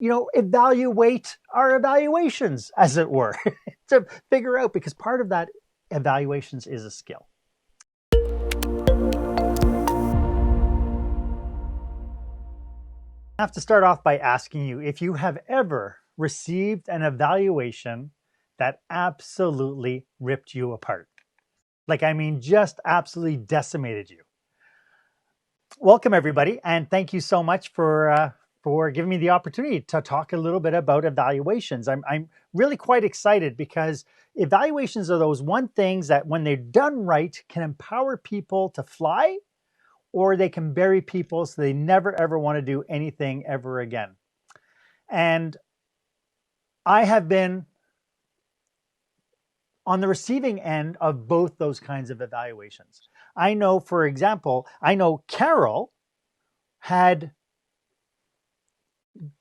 evaluate our evaluations, as it were, to figure out, because part of that evaluations is a skill. I have to start off by asking you if you have ever received an evaluation that absolutely ripped you apart. Like, I mean, just absolutely decimated you. Welcome, everybody, and thank you so much for giving me the opportunity to talk a little bit about evaluations. I'm really quite excited because evaluations are those one things that, when they're done right, can empower people to fly, or they can bury people so they never ever want to do anything ever again. And I have been on the receiving end of both those kinds of evaluations. I know, for example, Carol had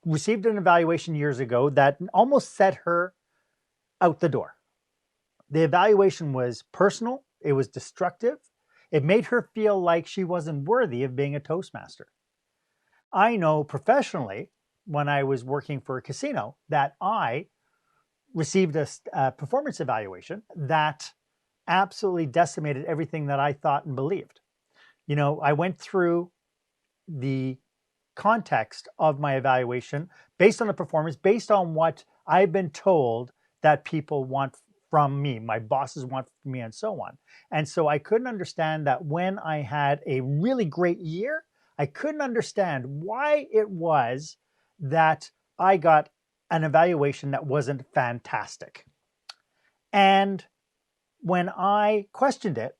received an evaluation years ago that almost set her out the door. The evaluation was personal, it was destructive, it made her feel like she wasn't worthy of being a Toastmaster. I know professionally, when I was working for a casino, that I received a performance evaluation that absolutely decimated everything that I thought and believed. I went through the context of my evaluation based on the performance, based on what I've been told that people want from me, my bosses want from me, and so on. And so I couldn't understand that when I had a really great year, I couldn't understand why it was that I got an evaluation that wasn't fantastic. And when I questioned it,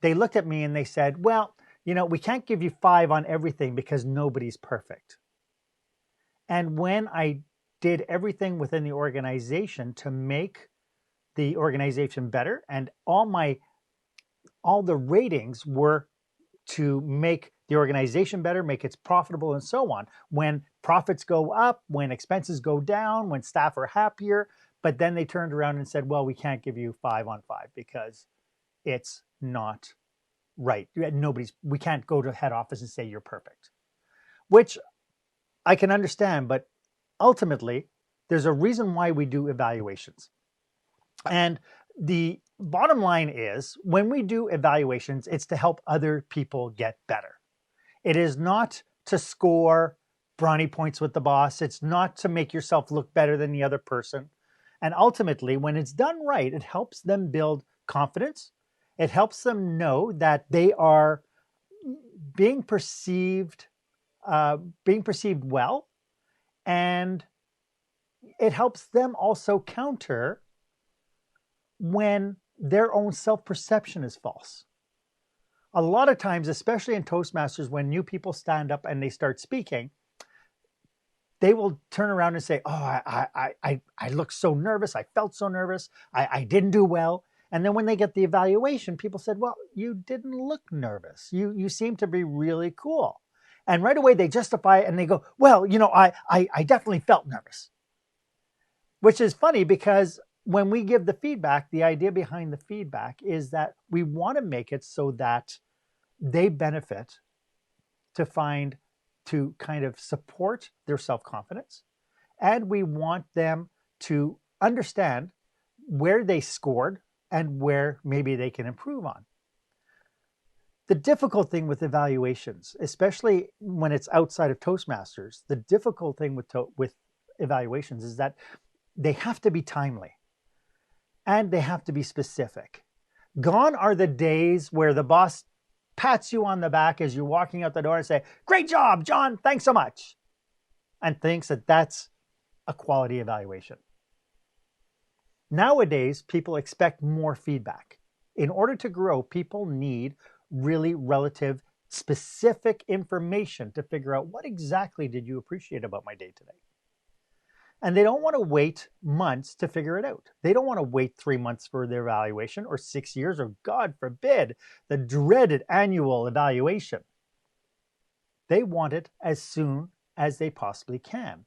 they looked at me and they said, well, we can't give you 5 on everything because nobody's perfect. And when I did everything within the organization to make the organization better, and all the ratings were to make the organization better, make it profitable, and so on. When profits go up, when expenses go down, when staff are happier, but then they turned around and said, well, we can't give you 5 on 5 because it's not right. We can't go to head office and say you're perfect, which I can understand, but ultimately there's a reason why we do evaluations. And the bottom line is, when we do evaluations, it's to help other people get better. It is not to score brownie points with the boss. It's not to make yourself look better than the other person. And ultimately, when it's done right, it helps them build confidence. It helps them know that they are being perceived well, and it helps them also counter when their own self-perception is false. A lot of times, especially in Toastmasters, when new people stand up and they start speaking, they will turn around and say, oh, I look so nervous. I felt so nervous. I didn't do well. And then when they get the evaluation, people said, well, you didn't look nervous. You seem to be really cool. And right away they justify it and they go, well, I definitely felt nervous. Which is funny, because when we give the feedback, the idea behind the feedback is that we want to make it so that they benefit to kind of support their self-confidence. And we want them to understand where they scored and where maybe they can improve on. The difficult thing with evaluations, especially when it's outside of Toastmasters, the difficult thing with evaluations is that they have to be timely and they have to be specific. Gone are the days where the boss pats you on the back as you're walking out the door and say, great job, John, thanks so much, and thinks that that's a quality evaluation. Nowadays, people expect more feedback. In order to grow, people need really relative, specific information to figure out, what exactly did you appreciate about my day today? And they don't want to wait months to figure it out. They don't want to wait 3 months for their evaluation, or 6 years, or God forbid, the dreaded annual evaluation. They want it as soon as they possibly can.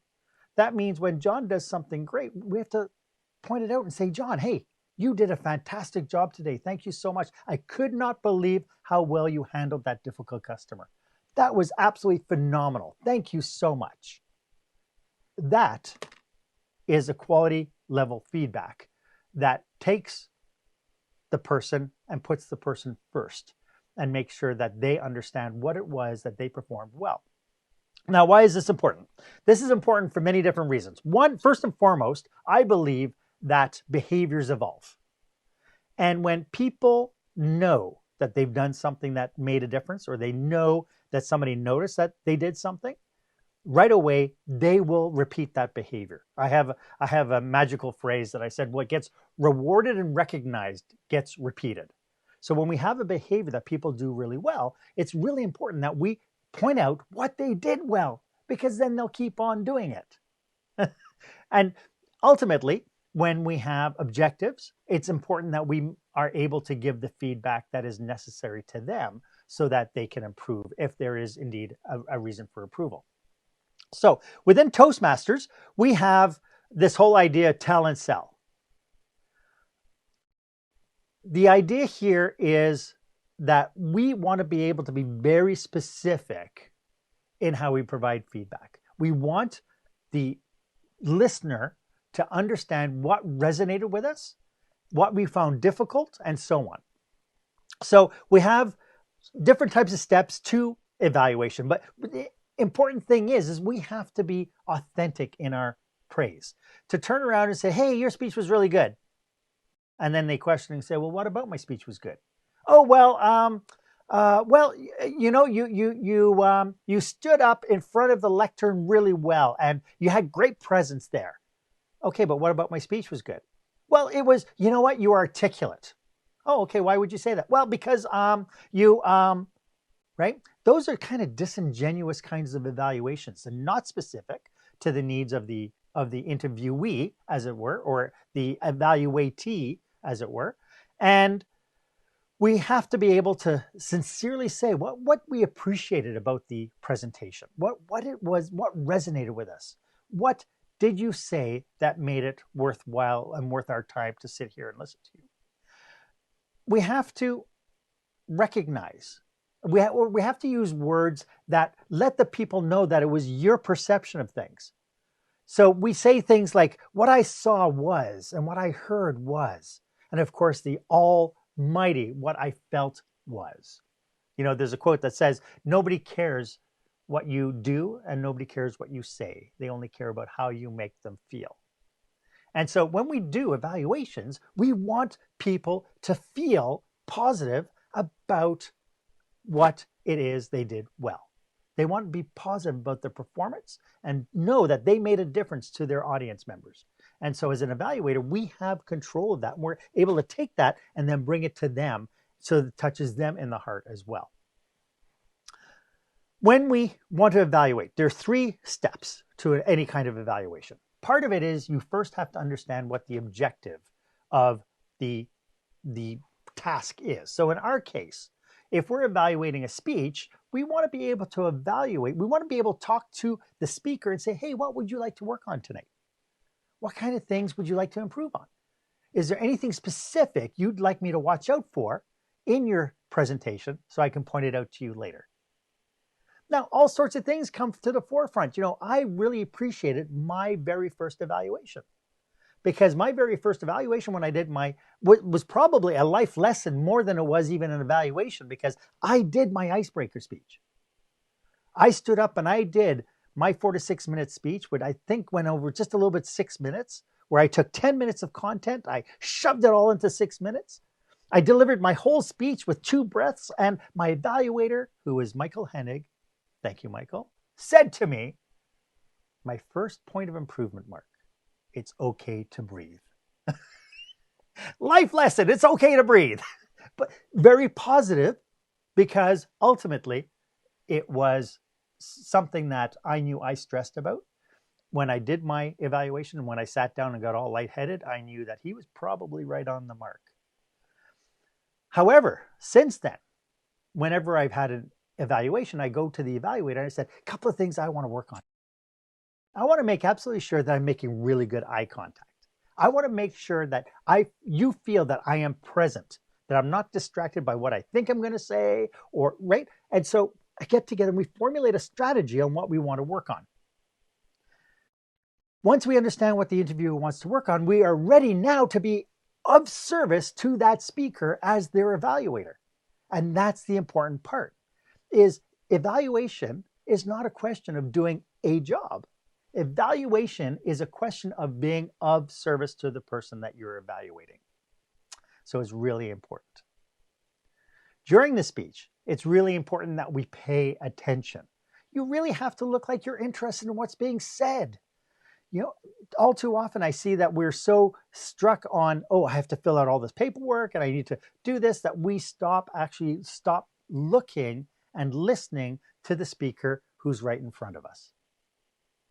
That means when John does something great, we have to point it out and say, John, hey, you did a fantastic job today. Thank you so much. I could not believe how well you handled that difficult customer. That was absolutely phenomenal. Thank you so much. that is a quality level feedback that takes the person and puts the person first and makes sure that they understand what it was that they performed well. Now, why is this important? This is important for many different reasons. One, first and foremost, I believe that behaviors evolve. And when people know that they've done something that made a difference, or they know that somebody noticed that they did something, right away, they will repeat that behavior. I have a magical phrase that I said, what gets rewarded and recognized gets repeated. So when we have a behavior that people do really well, it's really important that we point out what they did well, because then they'll keep on doing it. And ultimately, when we have objectives, it's important that we are able to give the feedback that is necessary to them so that they can improve if there is indeed a reason for approval. So within Toastmasters, we have this whole idea of tell and sell. The idea here is that we want to be able to be very specific in how we provide feedback. We want the listener to understand what resonated with us, what we found difficult, and so on. So we have different types of steps to evaluation, but the important thing is we have to be authentic in our praise. To turn around and say, hey, your speech was really good. And then they question and say, well, what about my speech was good? Oh, well, you know, you stood up in front of the lectern really well, and you had great presence there. Okay, but what about my speech was good? Well, it was, you know what, you were articulate. Oh, okay, why would you say that? Well, because right? Those are kind of disingenuous kinds of evaluations and not specific to the needs of the interviewee, as it were, or the evaluatee, as it were. And we have to be able to sincerely say what we appreciated about the presentation, what it was, what resonated with us. What did you say that made it worthwhile and worth our time to sit here and listen to you? We have to recognize, we have to use words that let the people know that it was your perception of things. So we say things like, what I saw was, and what I heard was, and of course the almighty, what I felt was. You know, there's a quote that says, nobody cares what you do and nobody cares what you say. They only care about how you make them feel. And so when we do evaluations, we want people to feel positive about what it is they did well. They want to be positive about their performance and know that they made a difference to their audience members. And so as an evaluator, we have control of that. And we're able to take that and then bring it to them so that it touches them in the heart as well. When we want to evaluate, there are 3 steps to any kind of evaluation. Part of it is you first have to understand what the objective of the task is. So in our case, if we're evaluating a speech, we want to be able to evaluate, we want to be able to talk to the speaker and say, hey, what would you like to work on tonight? What kind of things would you like to improve on? Is there anything specific you'd like me to watch out for in your presentation so I can point it out to you later? Now, all sorts of things come to the forefront. You know, I really appreciated my very first evaluation, because my very first evaluation when I did was probably a life lesson more than it was even an evaluation, because I did my icebreaker speech. I stood up and I did my 4 to 6 minute speech, which I think went over just a little bit 6 minutes, where I took 10 minutes of content. I shoved it all into 6 minutes. I delivered my whole speech with 2 breaths, and my evaluator, who is Marc Haine, thank you, Michael, said to me, my first point of improvement, Mark, it's okay to breathe. Life lesson, it's okay to breathe. But very positive, because ultimately it was something that I knew I stressed about. When I did my evaluation and when I sat down and got all lightheaded, I knew that he was probably right on the mark. However, since then, whenever I've had an evaluation, I go to the evaluator and I said, a couple of things I want to work on. I want to make absolutely sure that I'm making really good eye contact. I want to make sure that you feel that I am present, that I'm not distracted by what I think I'm going to say, or right. And so I get together and we formulate a strategy on what we want to work on. Once we understand what the interviewer wants to work on, we are ready now to be of service to that speaker as their evaluator. And that's the important part, is evaluation is not a question of doing a job. Evaluation is a question of being of service to the person that you're evaluating. So it's really important. During the speech, it's really important that we pay attention. You really have to look like you're interested in what's being said. You know, all too often I see that we're so struck on, oh, I have to fill out all this paperwork and I need to do this, that we stop looking and listening to the speaker who's right in front of us.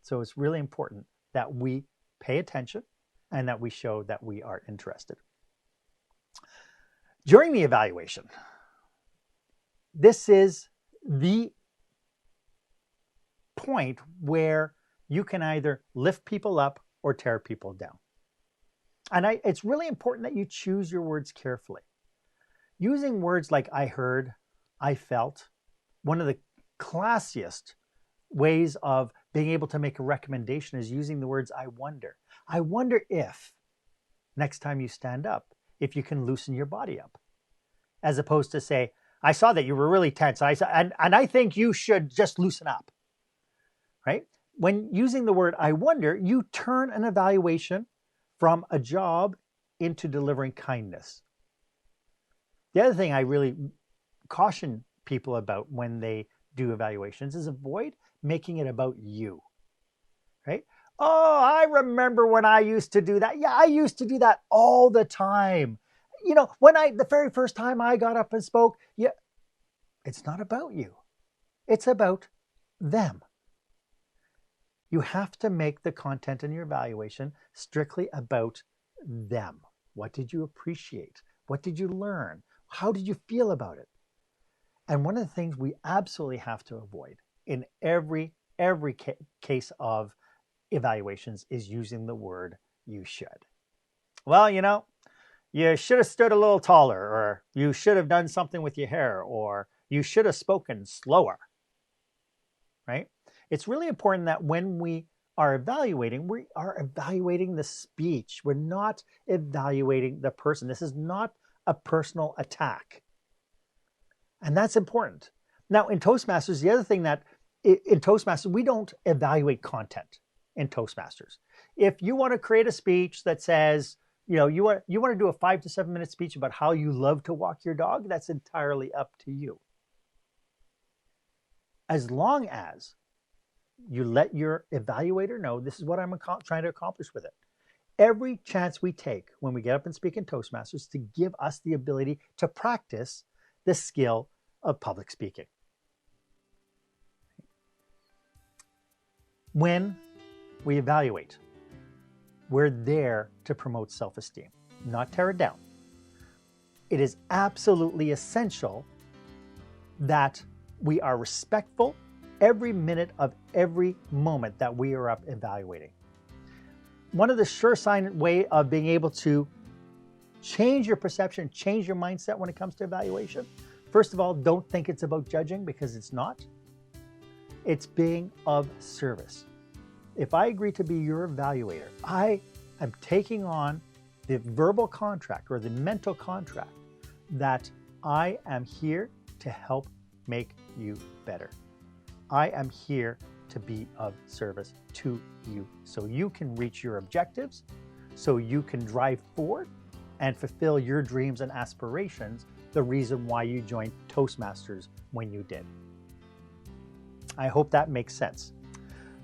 So it's really important that we pay attention and that we show that we are interested. During the evaluation, this is the point where you can either lift people up or tear people down. And it's really important that you choose your words carefully. Using words like I heard, I felt, one of the classiest ways of being able to make a recommendation is using the words I wonder. I wonder if, next time you stand up, if you can loosen your body up. As opposed to say, I saw that you were really tense, and I think you should just loosen up. Right? When using the word I wonder, you turn an evaluation from a job into delivering kindness. The other thing I really caution people about when they do evaluations is avoid making it about you. Right? Oh, I remember when I used to do that. Yeah, I used to do that all the time. You know, the very first time I got up and spoke, yeah, it's not about you. It's about them. You have to make the content in your evaluation strictly about them. What did you appreciate? What did you learn? How did you feel about it? And one of the things we absolutely have to avoid in every case of evaluations is using the word you should. Well, you know, you should have stood a little taller, or you should have done something with your hair, or you should have spoken slower, right? It's really important that when we are evaluating the speech. We're not evaluating the person. This is not a personal attack. And that's important. Now, in Toastmasters, the other thing that in Toastmasters, we don't evaluate content in Toastmasters. If you want to create a speech that says, you know, you want to do a 5 to 7 minute speech about how you love to walk your dog, that's entirely up to you. As long as you let your evaluator know, this is what I'm trying to accomplish with it. Every chance we take when we get up and speak in Toastmasters to give us the ability to practice the skill of public speaking. When we evaluate, we're there to promote self-esteem, not tear it down. It is absolutely essential that we are respectful every minute of every moment that we are up evaluating. One of the sure-sign way of being able to change your perception, change your mindset when it comes to evaluation, first of all, don't think it's about judging, because it's not. It's being of service. If I agree to be your evaluator, I am taking on the verbal contract or the mental contract that I am here to help make you better. I am here to be of service to you so you can reach your objectives, so you can drive forward and fulfill your dreams and aspirations, the reason why you joined Toastmasters when you did. I hope that makes sense.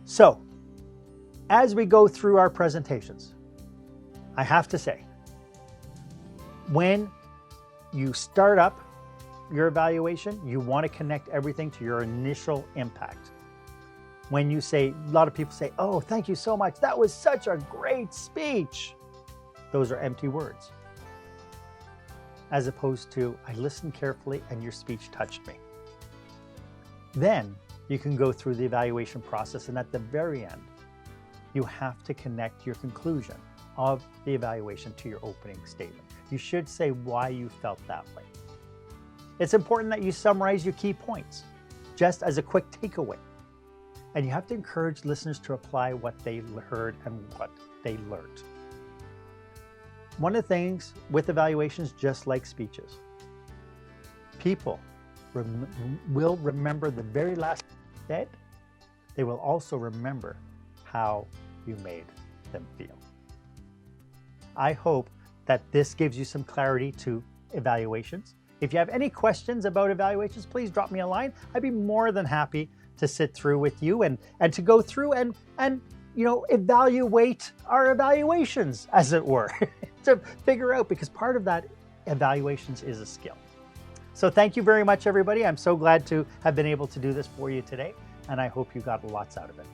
So, as we go through our presentations, I have to say, when you start up your evaluation, you want to connect everything to your initial impact. When you say, a lot of people say, oh, thank you so much. That was such a great speech. Those are empty words. As opposed to, I listened carefully and your speech touched me. Then you can go through the evaluation process, and at the very end, you have to connect your conclusion of the evaluation to your opening statement. You should say why you felt that way. It's important that you summarize your key points, just as a quick takeaway. And you have to encourage listeners to apply what they heard and what they learned. One of the things with evaluations, just like speeches, people will remember the very last said. They will also remember how you made them feel. I hope that this gives you some clarity to evaluations. If you have any questions about evaluations, please drop me a line. I'd be more than happy to sit through with you and to go through and evaluate our evaluations, as it were, to figure out, because part of that evaluations is a skill. So thank you very much, everybody. I'm so glad to have been able to do this for you today, and I hope you got lots out of it.